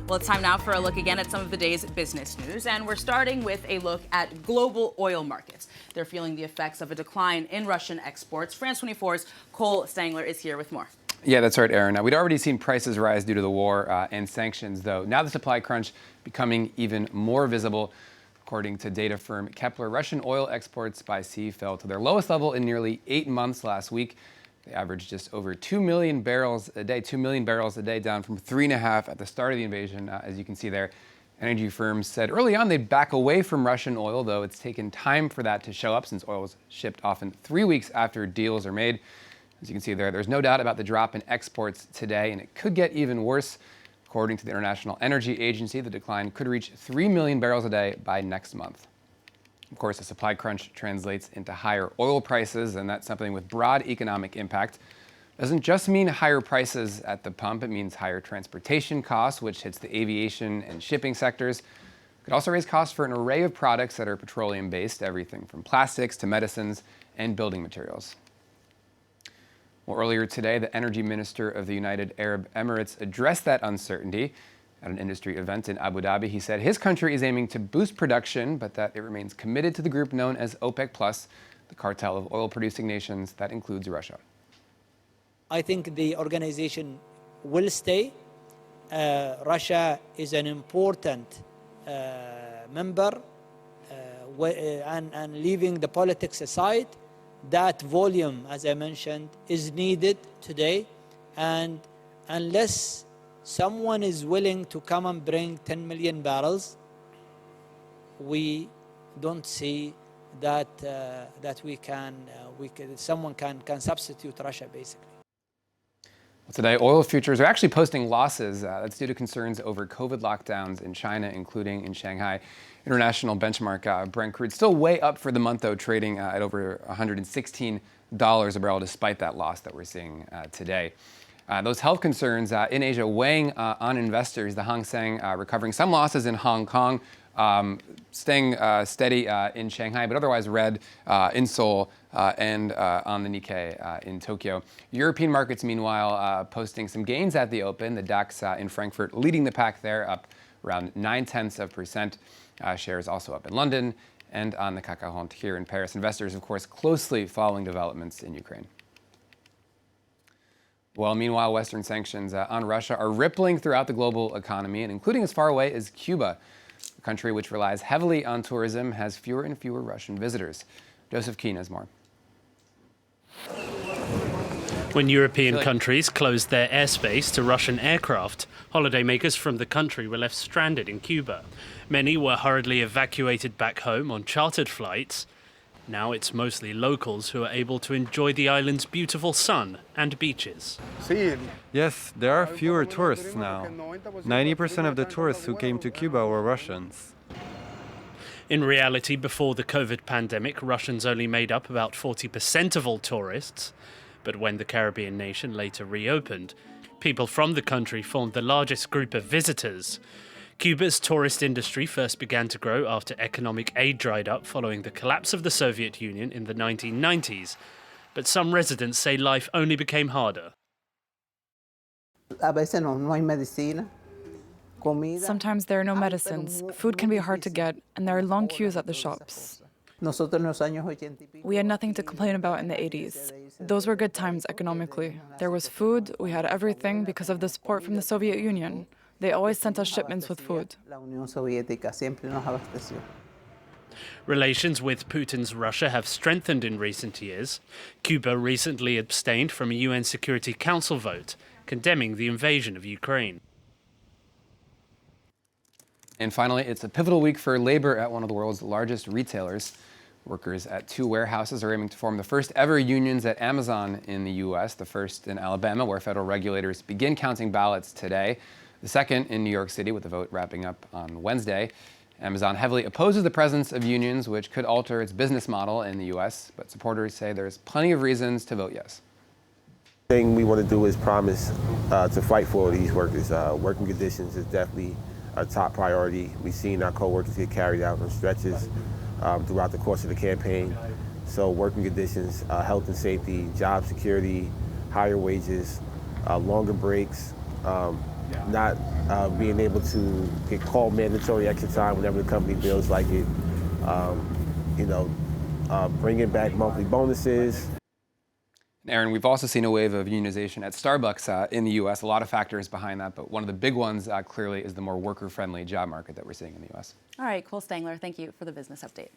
Well, it's time now for a look again at some of the day's business news, and we're starting with a look at global oil markets. They're feeling the effects of a decline in Russian exports. France 24's Cole Stangler is here with more. Yeah, that's right, Aaron. Now, we'd already seen prices rise due to the war and sanctions, though. Now the supply crunch becoming even more visible. According to data firm Kepler, Russian oil exports by sea fell to their lowest level in nearly 8 months last week. They averaged just over 2 million barrels a day, down from 3.5 at the start of the invasion, as you can see there. Energy firms said early on they'd back away from Russian oil, though it's taken time for that to show up since oil is shipped often 3 weeks after deals are made. As you can see there, there's no doubt about the drop in exports today, and it could get even worse. According to the International Energy Agency, the decline could reach 3 million barrels a day by next month. Of course, the supply crunch translates into higher oil prices, and that's something with broad economic impact. It doesn't just mean higher prices at the pump, it means higher transportation costs, which hits the aviation and shipping sectors. It could also raise costs for an array of products that are petroleum-based, everything from plastics to medicines and building materials. Well, earlier today, the energy minister of the United Arab Emirates addressed that uncertainty. At an industry event in Abu Dhabi, he said his country is aiming to boost production, but that it remains committed to the group known as OPEC+, the cartel of oil-producing nations that includes Russia. I think the organization will stay. Russia is an important member, and leaving the politics aside, that volume, as I mentioned, is needed today, and unless someone is willing to come and bring 10 million barrels, we don't see that someone can substitute Russia, basically. Well, today, oil futures are actually posting losses. That's due to concerns over COVID lockdowns in China, including in Shanghai. International benchmark Brent crude still way up for the month, though, trading at over $116 a barrel, despite that loss that we're seeing today. Those health concerns in Asia weighing on investors. The Hang Seng recovering some losses in Hong Kong, staying steady in Shanghai, but otherwise red in Seoul and on the Nikkei in Tokyo. European markets, meanwhile, posting some gains at the open. The DAX in Frankfurt leading the pack there, up around 0.9%. Shares also up in London and on the CAC 40 here in Paris. Investors, of course, closely following developments in Ukraine. Well, meanwhile, Western sanctions on Russia are rippling throughout the global economy, and including as far away as Cuba. A country which relies heavily on tourism has fewer and fewer Russian visitors. Joseph Keane has more. When European countries closed their airspace to Russian aircraft, holidaymakers from the country were left stranded in Cuba. Many were hurriedly evacuated back home on chartered flights. Now it's mostly locals who are able to enjoy the island's beautiful sun and beaches. Yes, there are fewer tourists now. 90% of the tourists who came to Cuba were Russians. In reality, before the COVID pandemic, Russians only made up about 40% of all tourists. But when the Caribbean nation later reopened, people from the country formed the largest group of visitors. Cuba's tourist industry first began to grow after economic aid dried up following the collapse of the Soviet Union in the 1990s. But some residents say life only became harder. Sometimes there are no medicines, food can be hard to get, and there are long queues at the shops. We had nothing to complain about in the 80s. Those were good times economically. There was food, we had everything because of the support from the Soviet Union. They always sent us shipments with food. Relations with Putin's Russia have strengthened in recent years. Cuba recently abstained from a UN Security Council vote condemning the invasion of Ukraine. And finally, it's a pivotal week for labor at one of the world's largest retailers. Workers at 2 warehouses are aiming to form the first ever unions at Amazon in the U.S., the first in Alabama, where federal regulators begin counting ballots today, the second in New York City, with the vote wrapping up on Wednesday. Amazon heavily opposes the presence of unions, which could alter its business model in the U.S., but supporters say there's plenty of reasons to vote yes. The thing we want to do is promise to fight for these workers. Working conditions is definitely a top priority. We've seen our co-workers get carried out on stretches throughout the course of the campaign. So working conditions, health and safety, job security, higher wages, longer breaks, not being able to get called mandatory extra time whenever the company feels like it, bringing back monthly bonuses. Aaron, we've also seen a wave of unionization at Starbucks in the U.S. A lot of factors behind that, but one of the big ones clearly is the more worker-friendly job market that we're seeing in the U.S. All right, Cole Stangler, thank you for the business update.